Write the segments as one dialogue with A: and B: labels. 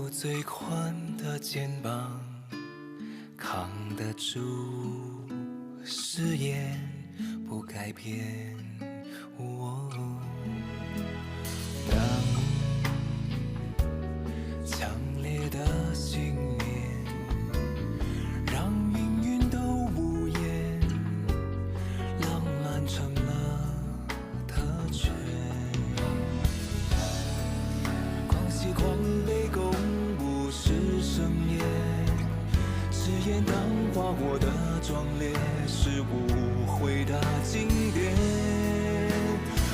A: 最宽的肩膀，扛得住誓言不改变。当强烈的信念让命运都无言，浪漫成了特权。狂喜狂悲公布是盛宴，誓言当花火的壮烈，是无悔的经典。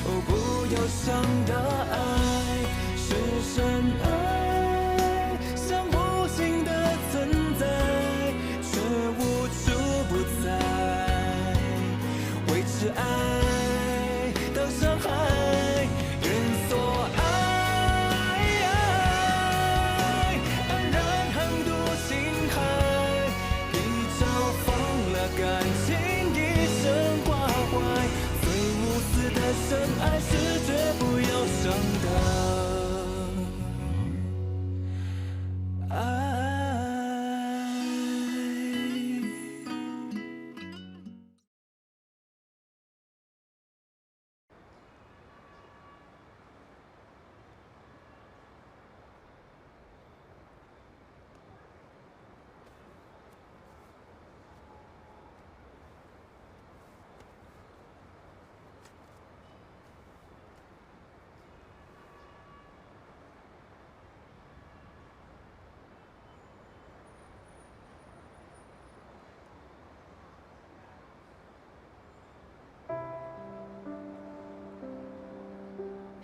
A: 哦，不要想的爱是深爱，像无形的存在，却无处不在，维持爱的伤害，人所爱，安然横渡心海，一朝放了感情，一生挂怀，最无私的深爱是绝不要伤的爱。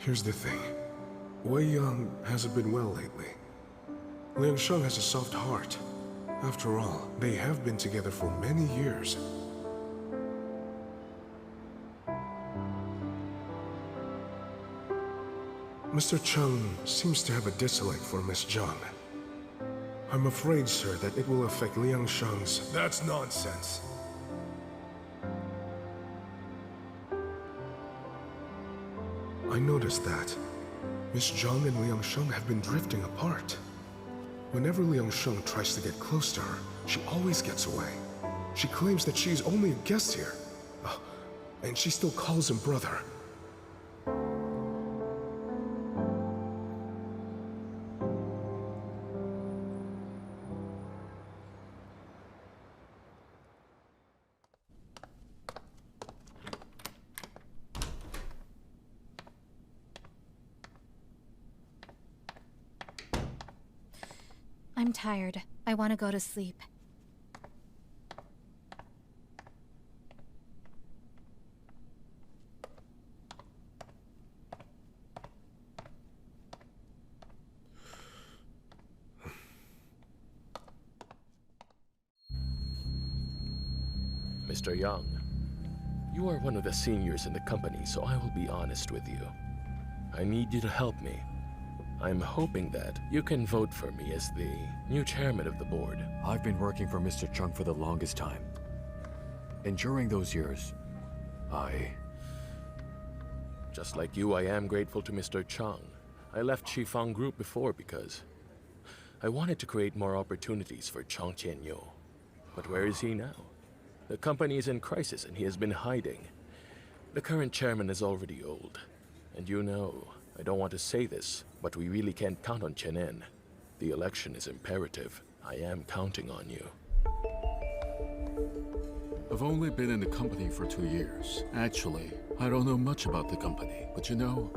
B: Here's the thing. Wei Yang hasn't been well lately. Liang Sheng has a soft heart. After all, they have been together for many years. Mr. Chung seems to have a dislike for Miss Zhang. I'm afraid, sir, that it will affect Liang Sheng's...
C: That's nonsense.
B: I noticed that. Miss Zhang and Liang Sheng have been drifting apart. Whenever Liang Sheng tries to get close to her, she always gets away. She claims that she's only a guest here. And she still calls him brother.
D: I'm tired. I want to go to sleep.
E: Mr. Yang, you are one of the seniors in the company, so I will be honest with you. I need you to help me. I'm hoping that you can vote for me as the new chairman of the board.
F: I've been working for Mr. Chung for the longest time. And during those years,
E: Just like you, I am grateful to Mr. Chung. I left Shifang Group before because I wanted to create more opportunities for Chong Qianyo. But where is he now? The company is in crisis and he has been hiding. The current chairman is already old. And you know, I don't want to say this, but we really can't count on Chen En. The election is imperative. I am counting on you.
G: I've only been in the company for 2 years. Actually, I don't know much about the company, but you know,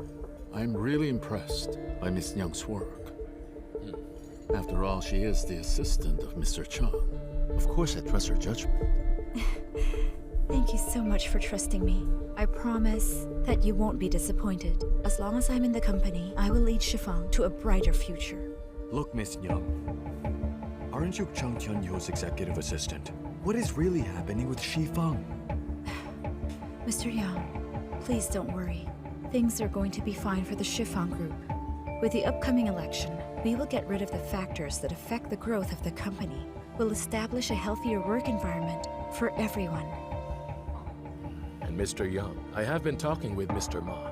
G: I'm really impressed by Miss Young's work. After all, she is the assistant of Mr. Chung. Of course, I trust her judgment.
D: Thank you so much for trusting me. I promise that you won't be disappointed. As long as I'm in the company, I will lead Shifang to a brighter future.
F: look, Miss Young. Aren't you Chang Tianyo's executive assistant? What is really happening with Shifang?
D: Mr. Yang, please don't worry. Things are going to be fine for the Shifang Group. With the upcoming election, we will get rid of the factors that affect the growth of the company. We'll establish a healthier work environment for everyone.
E: And Mr. Yang, I have been talking with Mr. Ma.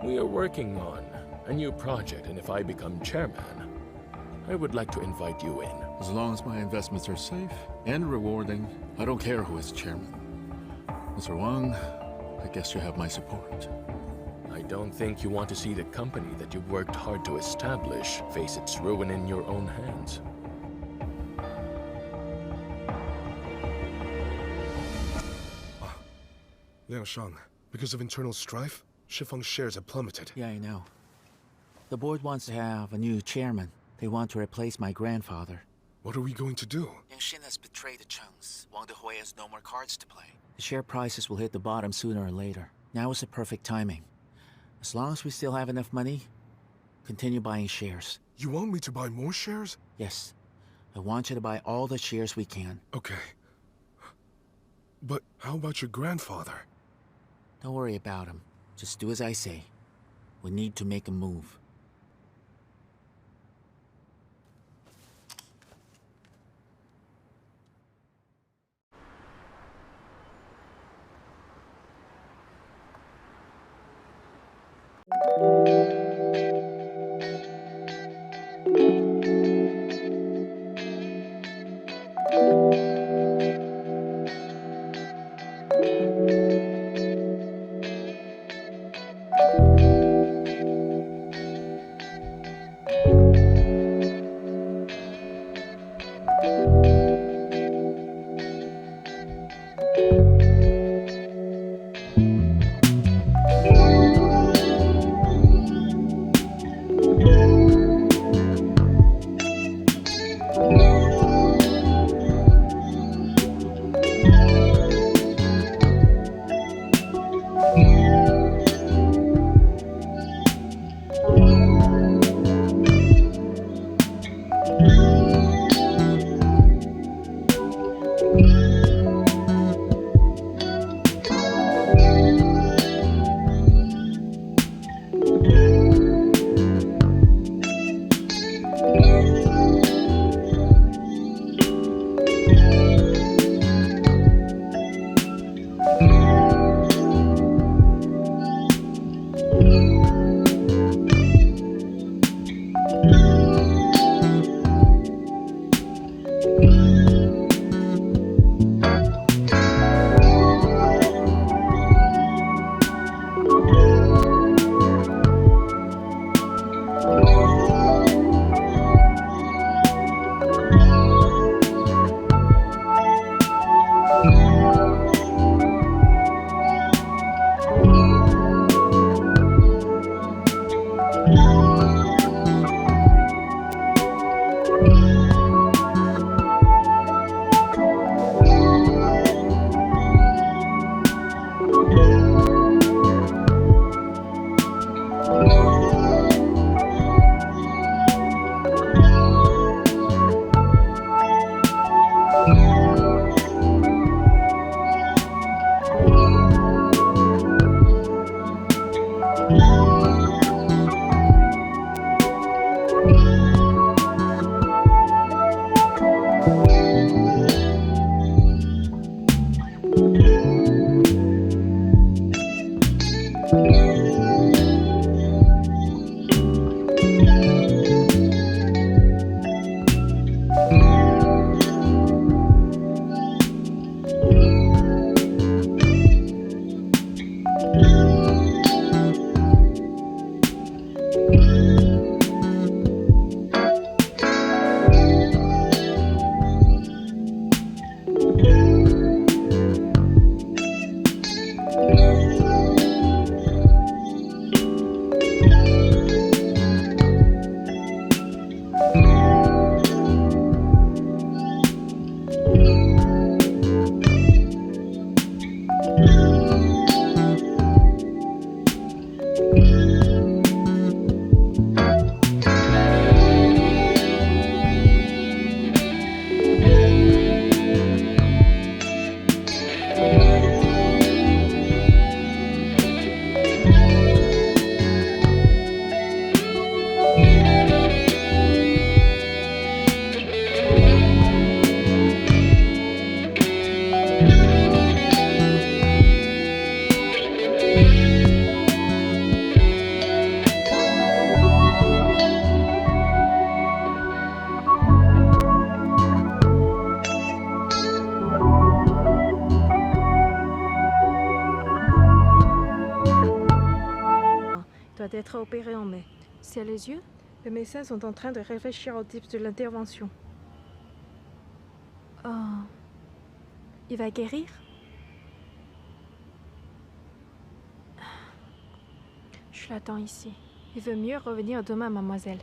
E: We are working on a new project, and if I become chairman, I would like to invite you in.
G: As long as my investments are safe and rewarding, I don't care who is chairman. Mr. Wang, I guess you have my support.
E: I don't think you want to see the company that you've worked hard to establish face its ruin in your own hands.
B: Liang Shang, because of internal strife, Shifeng's shares have plummeted.
C: Yeah, I know. The board wants to have a new chairman. They want to replace my grandfather.
B: What are we going to do?
C: Liang Xin has betrayed the Chungs. Wang Dehui has no more cards to play. The share prices will hit the bottom sooner or later. Now is the perfect timing. As long as we still have enough money, continue buying shares.
B: You want me to buy more shares?
C: Yes. I want you to buy all the shares we can.
B: Okay. But how about your grandfather?
C: Don't worry about him. Just do as I say. We need to make a move.
H: doit être opérée en mai.
I: C'est les yeux?
H: Les médecins sont en train de réfléchir au type de l'intervention.
I: Oh. Il va guérir? Je l'attends ici. Il veut mieux revenir demain, mademoiselle.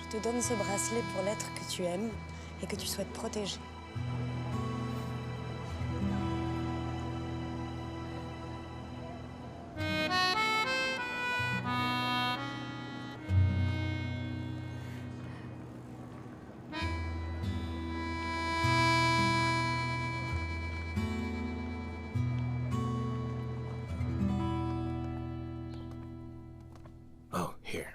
J: Je te donne ce bracelet pour l'être que tu aimes et que tu souhaites protéger.
B: Oh, here.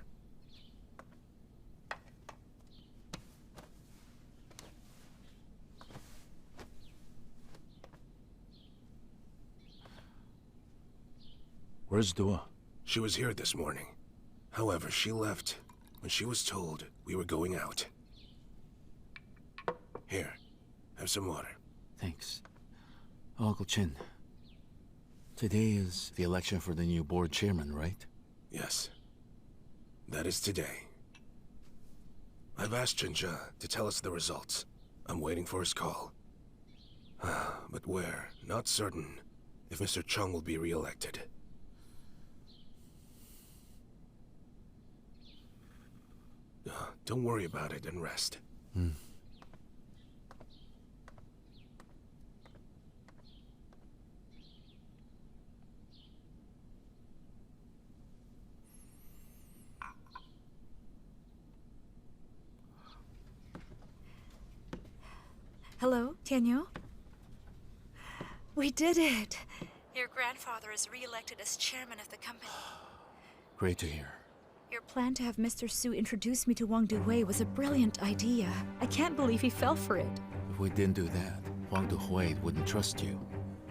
C: Where's Dua?
B: She was here this morning. However, she left when she was told we were going out. Here, have some water.
C: Thanks. Uncle Chin, today is the election for the new board chairman, right?
B: Yes. That is today. I've asked Jinja to tell us the results. I'm waiting for his call. But we're not certain if Mr. Chung will be re-elected. Don't worry about it and rest.
D: Hello, Tianyu? We did it! Your grandfather is re-elected as chairman of the company.
C: Great to hear.
D: Your plan to have Mr. Su introduce me to Wang Duhui was a brilliant idea. I can't believe he fell for it.
C: If we didn't do that, Wang Duhui wouldn't trust you.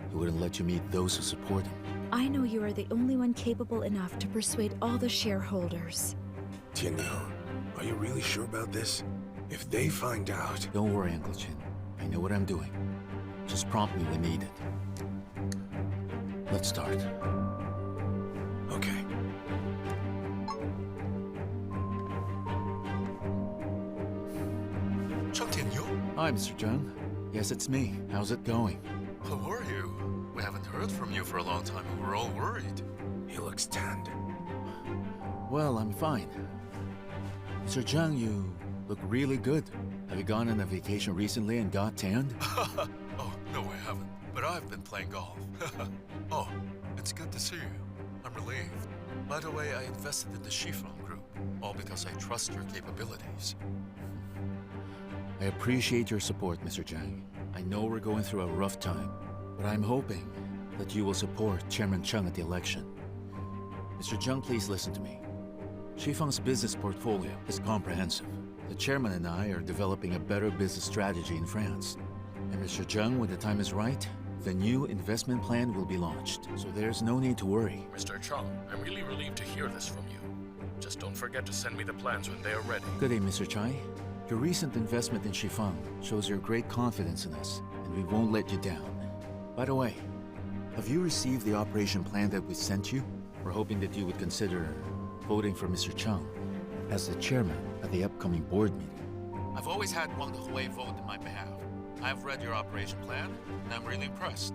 C: He wouldn't let you meet those who support him.
D: I know you are the only one capable enough to persuade all the shareholders.
B: Tianyu, are you really sure about this? If they find out...
C: Don't worry, Uncle Chin. I know what I'm doing. Just prompt me when needed. Let's start.
B: Okay.
K: Chung Tianyu?
C: Hi, Mr. Chung. Yes, it's me. How's it going?
K: How are you? We haven't heard from you for a long time and we're all worried.
B: He looks tanned.
C: Well, I'm fine. Mr. Chung, you look really good. Have you gone on a vacation recently and got tanned?
K: Oh, no, I haven't. But I've been playing golf. Oh, it's good to see you. I'm relieved. By the way, I invested in the Chiffon Group, all because I trust your capabilities.
C: I appreciate your support, Mr. Zhang. I know we're going through a rough time, but I'm hoping that you will support Chairman Chung at the election. Mr. Zhang, please listen to me. Chiffong's business portfolio is comprehensive. The chairman and I are developing a better business strategy in France. And Mr. Zhang, when the time is right, the new investment plan will be launched. So there's no need to worry.
E: Mr. Chung, I'm really relieved to hear this from you. Just don't forget to send me the plans when they are ready.
C: Good day, Mr. Chai. Your recent investment in Shifang shows your great confidence in us, and we won't let you down. By the way, have you received the operation plan that we sent you? We're hoping that you would consider voting for Mr. Chang as the chairman at the upcoming board meeting.
L: I've always had Wang Dehui vote in my behalf. I've read your operation plan, and I'm really impressed.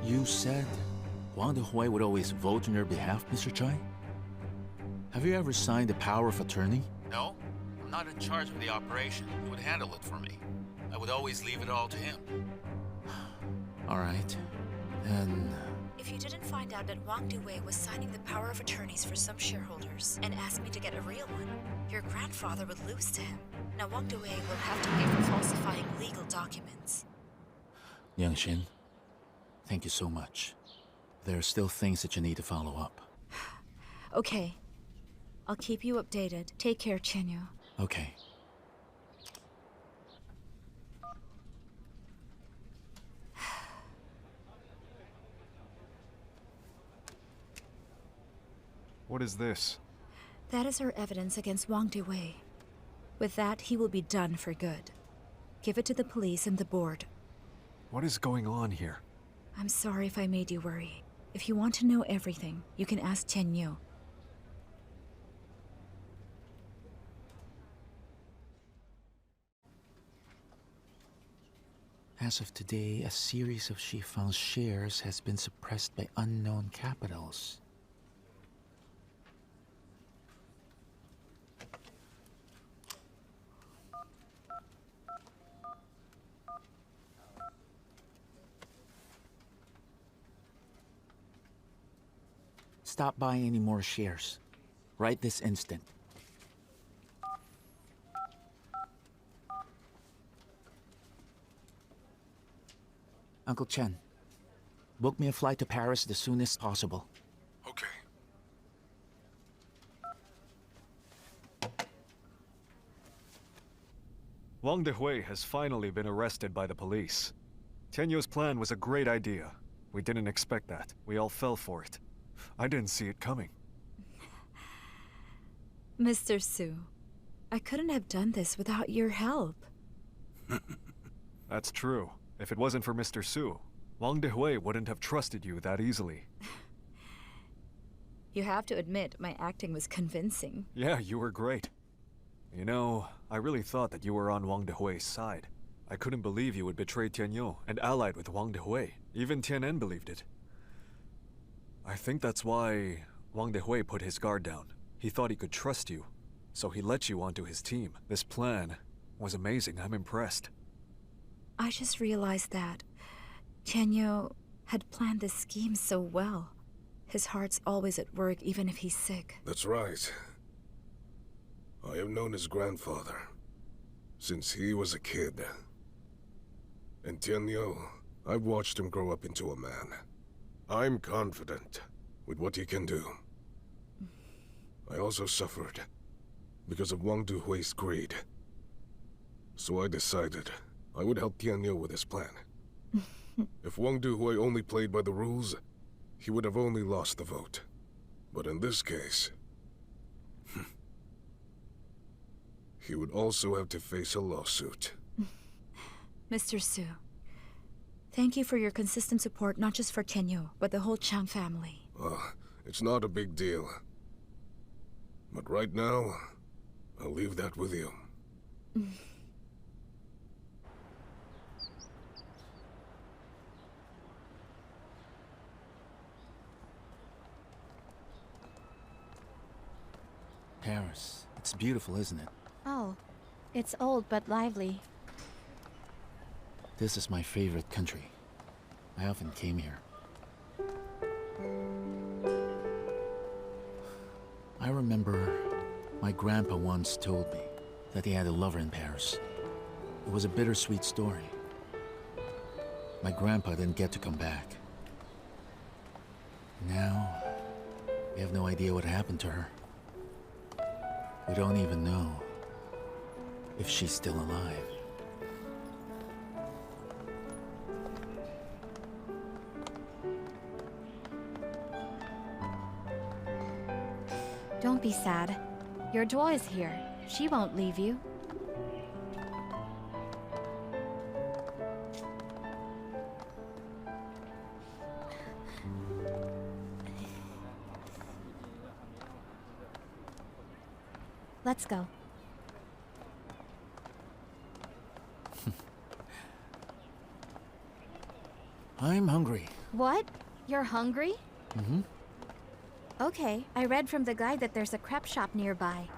C: You said Wang Dehui would always vote on your behalf, Mr. Chai? Have you ever signed a power of attorney?
L: No, I'm not in charge of the operation. He would handle it for me. I would always leave it all to him.
C: All right. Then...
D: If you didn't find out that Wang Duwei was signing the power of attorneys for some shareholders and asked me to get a real one, your grandfather would lose to him. Now Wang Duwei will have to pay for falsifying legal documents.
C: Yangshin, thank you so much. There are still things that you need to follow up.
D: Okay. I'll keep you updated. Take care, Chenyu.
C: Okay.
M: What is this?
D: That is our evidence against Wang Duwei. With that, he will be done for good. Give it to the police and the board.
M: What is going on here?
D: I'm sorry if I made you worry. If you want to know everything, you can ask Tian Yu.
C: As of today, a series of Shifang's shares has been suppressed by unknown capitals. Stop buying any more shares. Right this instant. Uncle Chen, book me a flight to Paris the soonest possible.
B: Okay.
M: Wang Dehui has finally been arrested by the police. Tian Yu's plan was a great idea. We didn't expect that. We all fell for it. I didn't see it coming.
D: Mr. Su, I couldn't have done this without your help.
M: That's true. If it wasn't for Mr. Su, Wang Dehui wouldn't have trusted you that easily.
D: You have to admit, my acting was convincing.
M: Yeah, you were great. You know, I really thought that you were on Wang Dehui's side. I couldn't believe you would betray Tian Yu and allied with Wang Dehui. Even Tianen believed it. I think that's why Wang Dehui put his guard down. He thought he could trust you, so he let you onto his team. This plan was amazing. I'm impressed.
D: I just realized that Tian Yu had planned this scheme so well. His heart's always at work, even if he's sick.
B: That's right. I have known his grandfather since he was a kid. And Tian Yu, I've watched him grow up into a man. I'm confident with what he can do. I also suffered because of Wang Duhui's greed. So I decided I would help Tian Yu with his plan. If Wang Duhui only played by the rules, he would have only lost the vote. But in this case, he would also have to face a lawsuit.
D: Mr. Su, thank you for your consistent support, not just for Tian Yu, but the whole Chang family.
B: It's not a big deal. But right now, I'll leave that with you.
C: Paris. It's beautiful, isn't it?
I: Oh, it's old but lively.
C: This is my favorite country. I often came here. I remember my grandpa once told me that he had a lover in Paris. It was a bittersweet story. My grandpa didn't get to come back. Now, we have no idea what happened to her. We don't even know if she's still alive.
I: Don't be sad. Your duo is here.
D: She won't leave you. Let's go.
C: I'm hungry.
D: What? You're hungry?
C: Mm-hmm.
D: Okay, I read from the guide that there's a crepe shop nearby.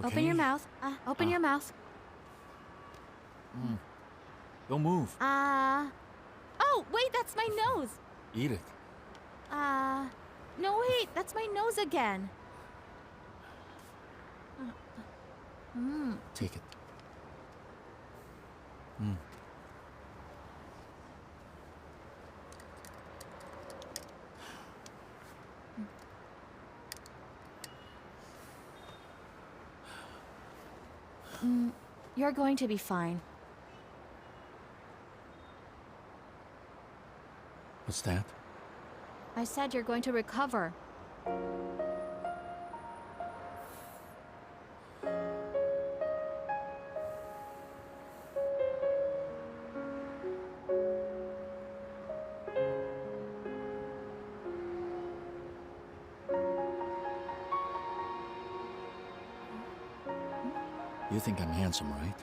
D: Open your mouth. Open your mouth.
C: Don't move.
D: Oh, wait, that's my nose.
C: Eat it.
D: No, wait, that's my nose again.
C: Take it.
D: You're going to be fine.
C: What's that?
D: I said you're going to recover.
C: You think I'm handsome, right?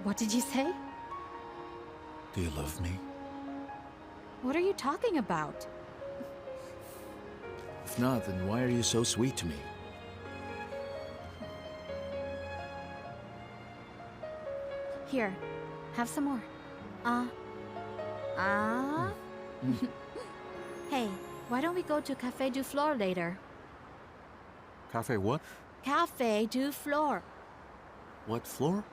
D: What did you say?
C: Do you love me?
D: What are you talking about?
C: If not, then why are you so sweet to me?
D: Here, have some more. Hey, why don't we go to Café du Flore later?
C: Cafe what?
D: Café du Flore.
C: What floor?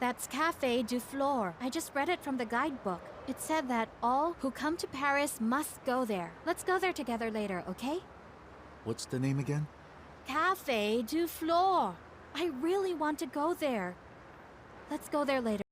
D: That's Café du Flore. I just read it from the guidebook. It said that all who come to Paris must go there. Let's go there together later, okay?
C: What's the name again?
D: Café du Flore. I really want to go there. Let's go there later.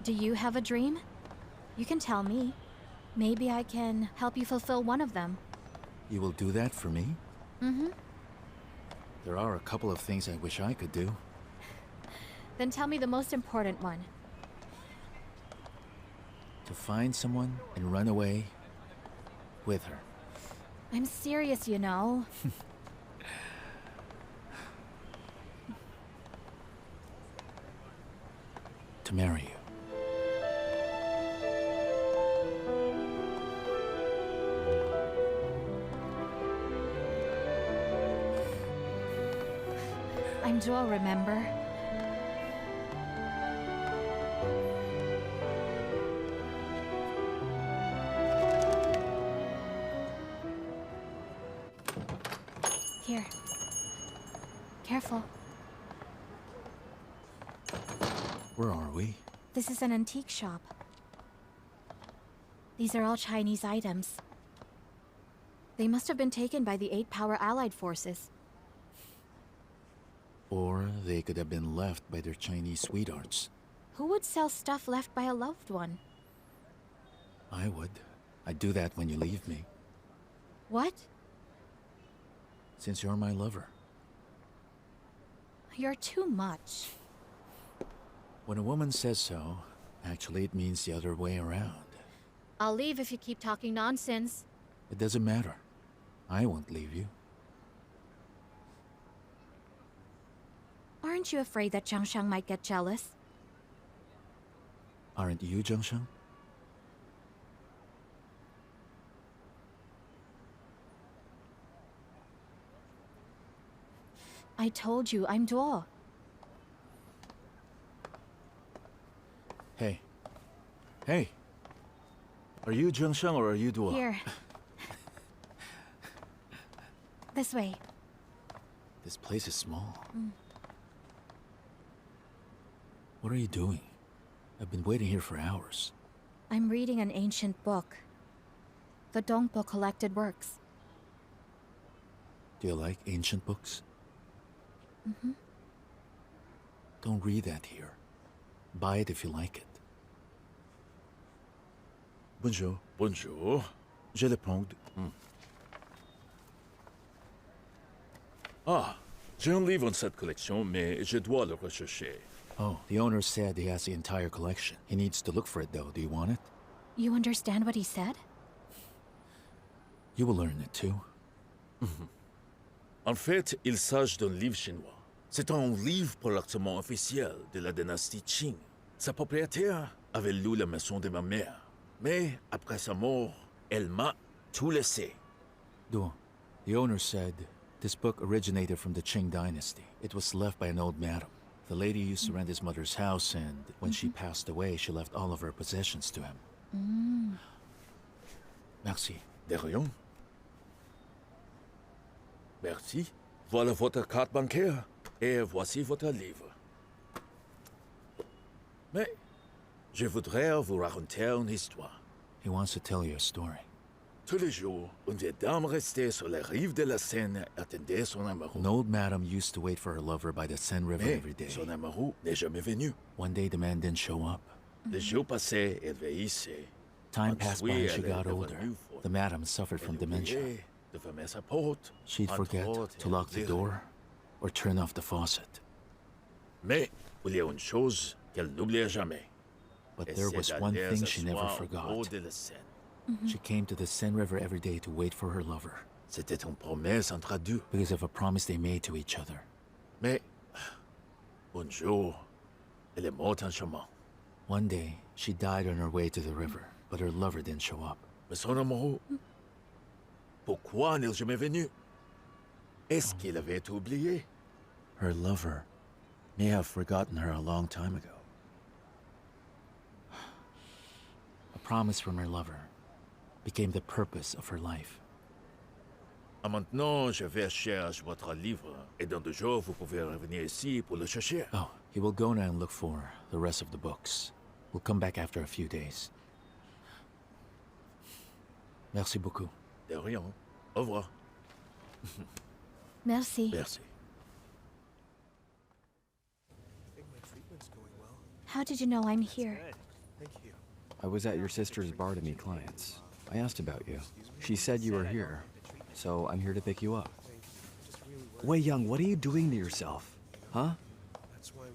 D: Do you have a dream? You can tell me. Maybe I can help you fulfill one of them.
C: You will do that for me?
D: Mm-hmm.
C: There are a couple of things I wish I could do.
D: Then tell me the most important one.
C: To find someone and run away with her.
D: I'm serious, you know.
C: To marry you.
D: I'm Joel, remember?
N: Here. Careful.
C: Where are we?
N: This is an antique shop. These are all Chinese items. They must have been taken by the 8-power Allied forces.
C: Or they could have been left by their Chinese sweethearts.
N: Who would sell stuff left by a loved one?
C: I would. I'd do that when you leave me,
N: What?
C: since you're my lover.
N: You're too much.
C: When a woman says so, actually it means the other way around.
N: I'll leave if you keep talking nonsense.
C: It doesn't matter. I won't leave you.
N: Aren't you afraid that Zhang Shang might get jealous?
C: Aren't you, Zhangsheng?
N: I told you, I'm Duo.
C: Hey. Hey! Are you Zhangsheng or are you Duo?
N: Here. This way.
C: This place is small. What are you doing? I've been waiting here for hours.
N: I'm reading an ancient book. The Dongpo collected works.
C: Do you like ancient books?
N: Mm-hmm.
C: Don't read that here. Buy it if you like it. Bonjour.
O: Bonjour.
C: Je le prends.
O: Ah, j'ai un livre en cette collection, mais je dois le rechercher.
C: Oh, the owner said he has the entire collection. He needs to look for it, though. Do you want it?
N: You understand what he said?
C: You will learn it, too.
O: En fait, il s'agit d'un livre chinois. C'est un livre pour l'armement officiel de la dynastie Qing. Sa propriétaire avait loué la maison de ma mère. Mais après sa mort, elle m'a tout laissé.
C: Duo, the owner said this book originated from the Qing dynasty. It was left by an old madam. The lady used to rent his mother's house, and when she passed away, she left all of her possessions to him. Merci.
O: De rien. Merci. Voilà votre carte bancaire. Et voici votre livre. Mais je voudrais vous raconter une histoire.
C: He wants to tell you a story.
O: Tous les jours, une vieille dame restait sur la rive de la Seine et attendait son amoureux.
C: An old madam used to wait for her lover by the Seine River
O: Mais
C: every day.
O: son amoureux n'est jamais venu.
C: One day, the man didn't show up.
O: Les jours passaient, elle vieillissait.
C: Time passed by
O: Ensuite,
C: and she
O: elle
C: got
O: est
C: older.
O: revenue pour-
C: The madam suffered from
O: Elle
C: dementia.
O: oubliait de fermer sa porte.
C: She'd
O: Entre
C: forget
O: autres,
C: to lock the
O: elle
C: door or turn off the faucet.
O: Mais il y a une chose qu'elle n'oubliait jamais.
C: But
O: Et
C: there
O: c'est
C: was one
O: d'aller
C: thing she never
O: s'asseoir au bord
C: forgot.
O: de la Seine.
C: She came to the Seine River every day to wait for her lover.
O: C'était une promesse entre deux.
C: Because of a promise they made to each other.
O: Mais un jour, elle est morte en chemin.
C: One day, she died on her way to the river, but her lover didn't show up.
O: Mais son amoureux, pourquoi n'est-il jamais venu? Est-ce qu'il avait été oublié?
C: Her lover may have forgotten her a long time ago. A promise from her lover became the purpose of her life.
O: Ah, maintenant, je vais chercher votre livre. Et dans 2 jours, vous pouvez revenir ici pour le chercher.
C: Oh, he will go now and look for the rest of the books. We'll come back after a few days. Merci beaucoup.
O: De rien. Au revoir.
N: Merci.
O: Merci.
N: How did you know I'm here?
F: I was at your sister's bar to meet clients. I asked about you. She said you were here, so I'm here to pick you up. Wei Young, what are you doing to yourself? Huh?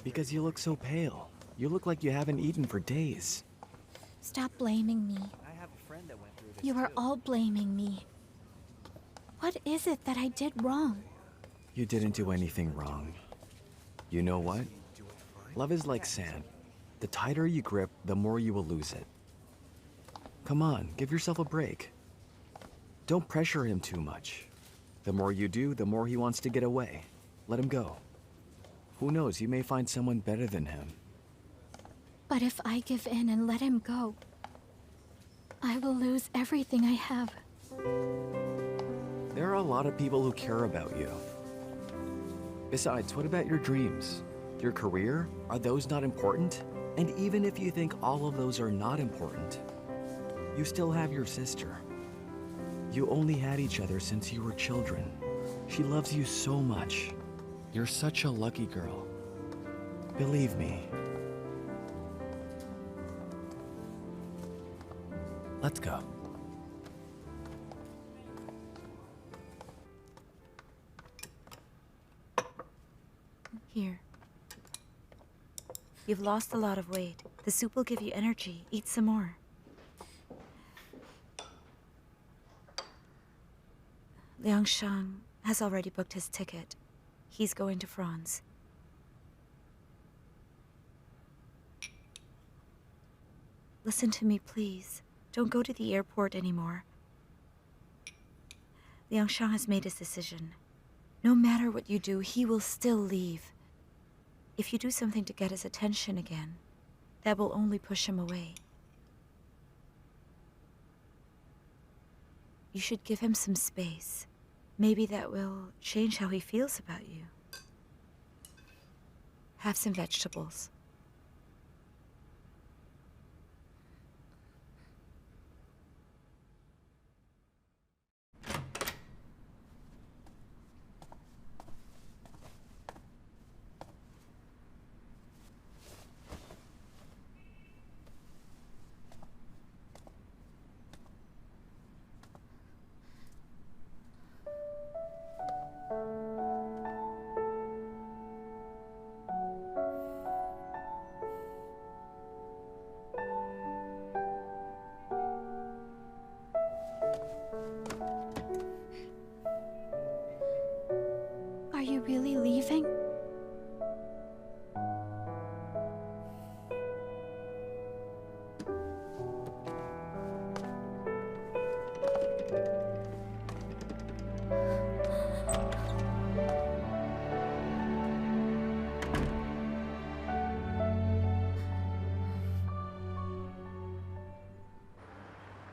F: Because you look so pale. You look like you haven't eaten for days.
N: Stop blaming me. You are all blaming me. What is it that I did wrong?
F: You didn't do anything wrong. You know what? Love is like sand. The tighter you grip, the more you will lose it. Come on, give yourself a break. Don't pressure him too much. The more you do, the more he wants to get away. Let him go. Who knows, you may find someone better than him.
N: But if I give in and let him go, I will lose everything I have.
F: There are a lot of people who care about you. Besides, what about your dreams? Your career? Are those not important? And even if you think all of those are not important, you still have your sister. You only had each other since you were children. She loves you so much. You're such a lucky girl. Believe me. Let's go.
D: Here. You've lost a lot of weight. The soup will give you energy. Eat some more. Liang Shang has already booked his ticket. He's going to France. Listen to me, please. Don't go to the airport anymore. Liang Shang has made his decision. No matter what you do, he will still leave. If you do something to get his attention again, that will only push him away. You should give him some space. Maybe that will change how he feels about you. Have some vegetables.
N: Are you really leaving?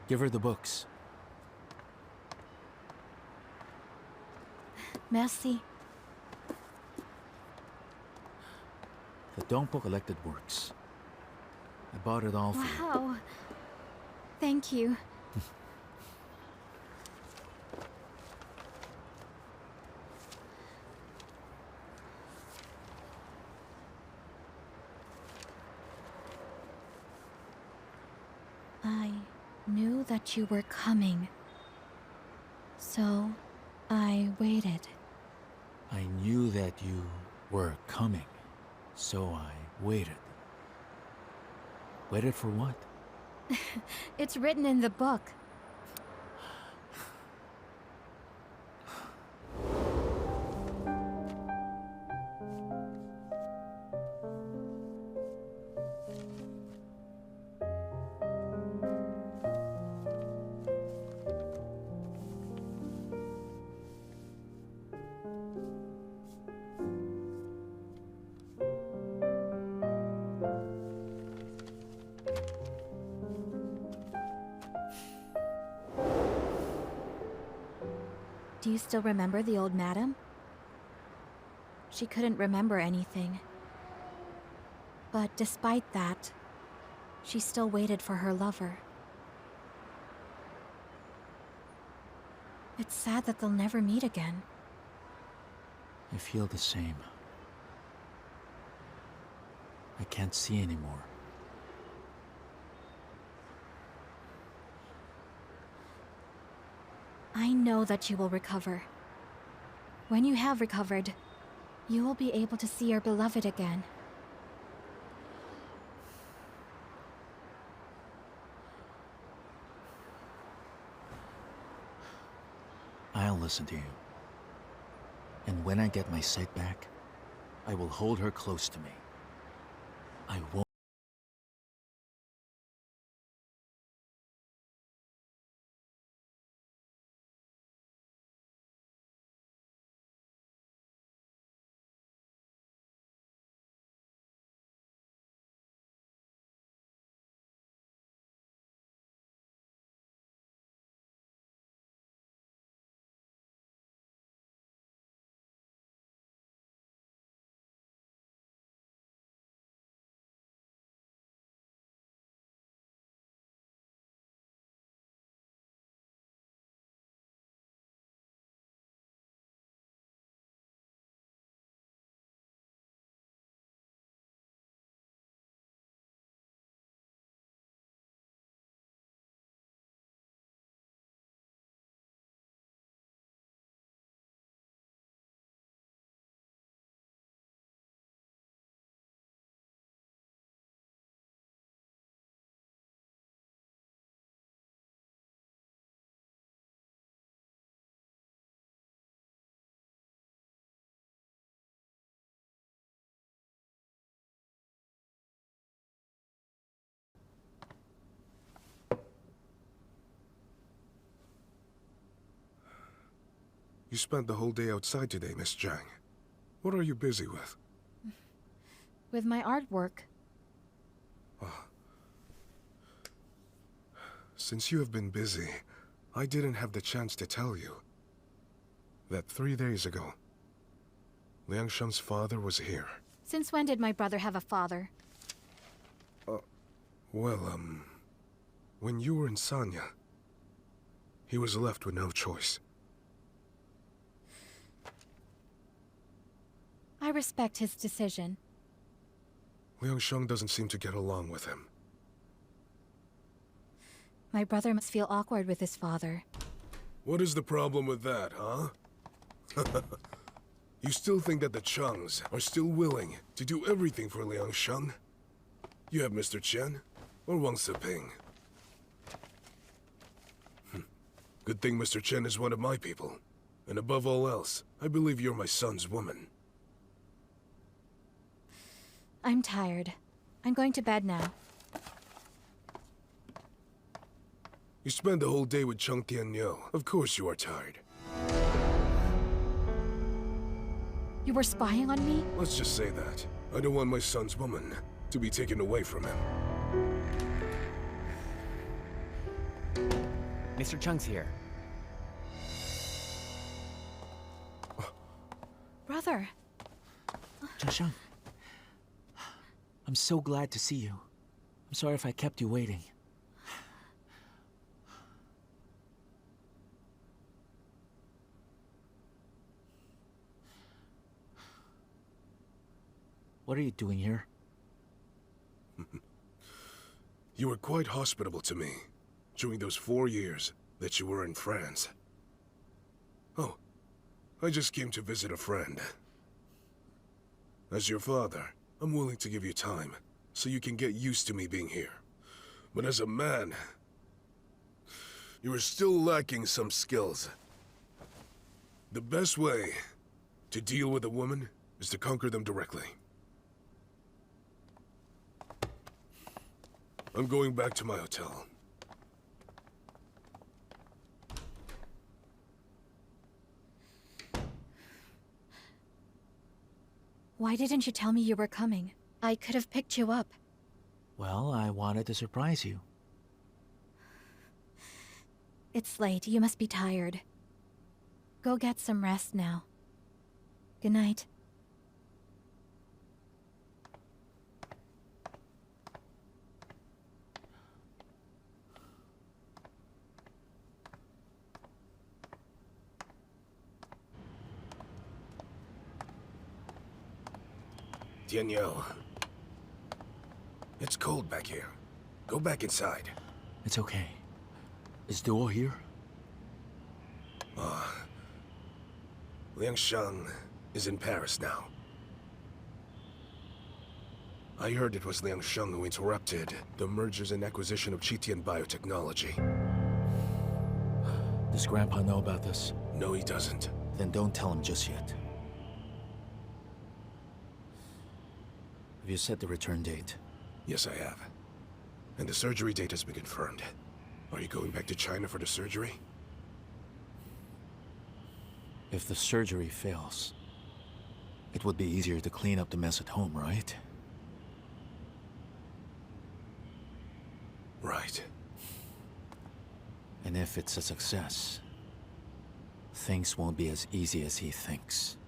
C: Give her the books.
N: Merci.
C: The Dongpo Collected Works. I bought it all for you.
N: Wow. Thank you. I knew that you were coming, so I waited.
C: I knew that you were coming, so I waited. Waited for what?
N: It's written in the book. Do you still remember the old madam? She couldn't remember anything. But despite that, she still waited for her lover. It's sad that they'll never meet again.
C: I feel the same. I can't see anymore.
N: I know that you will recover. When you have recovered, you will be able to see your beloved again.
C: I'll listen to you. And when I get my sight back, I will hold her close to me. I won't.
B: You spent the whole day outside today, Miss Zhang. What are you busy with?
N: With my artwork.
B: Since you have been busy, I didn't have the chance to tell you that 3 days ago, Liang Sheng's father was here.
N: Since when did my brother have a father?
B: When you were in Sanya, he was left with no choice.
N: I respect his decision.
B: Liang Sheng doesn't seem to get along with him.
N: My brother must feel awkward with his father.
B: What is the problem with that, huh? You still think that the Chungs are still willing to do everything for Liang Sheng? You have Mr. Chen or Wang Seping. Good thing Mr. Chen is one of my people. And above all else, I believe you're my son's woman.
N: I'm tired. I'm going to bed now.
B: You spent the whole day with Cheng Tianyou. Of course you are tired.
N: You were spying on me?
B: Let's just say that. I don't want my son's woman to be taken away from him.
F: Mr. Cheng's here.
N: Brother.
C: Zhang, I'm so glad to see you. I'm sorry if I kept you waiting. What are you doing here?
B: You were quite hospitable to me during those 4 years that you were in France. Oh, I just came to visit a friend. As your father, I'm willing to give you time so you can get used to me being here. But as a man, you are still lacking some skills. The best way to deal with a woman is to conquer them directly. I'm going back to my hotel.
N: Why didn't you tell me you were coming? I could have picked you up.
C: Well, I wanted to surprise you.
N: It's late. You must be tired. Go get some rest now. Good night.
B: Tianyou. It's cold back here. Go back inside.
C: It's okay. Is Duo here?
B: Liang Sheng is in Paris now. I heard it was Liang Sheng who interrupted the mergers and acquisition of Qitian Biotechnology.
C: Does Grandpa know about this?
B: No, he doesn't.
C: Then don't tell him just yet. Have you set the return date?
B: Yes, I have. And the surgery date has been confirmed. Are you going back to China for the surgery?
C: If the surgery fails, it would be easier to clean up the mess at home, right?
B: Right.
C: And if it's a success, things won't be as easy as he thinks.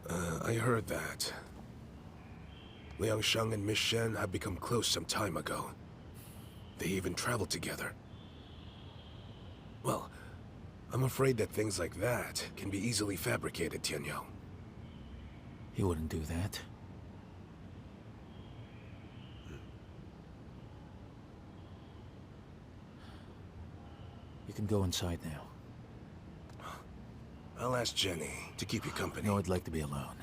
B: I heard that. Liang Sheng and Miss Shen have become close some time ago. They even traveled together. Well, I'm afraid that things like that can be easily fabricated, Tianyou.
C: He wouldn't do that. You can go inside now.
B: I'll ask Jenny to keep you company.
C: No, I'd like to be alone.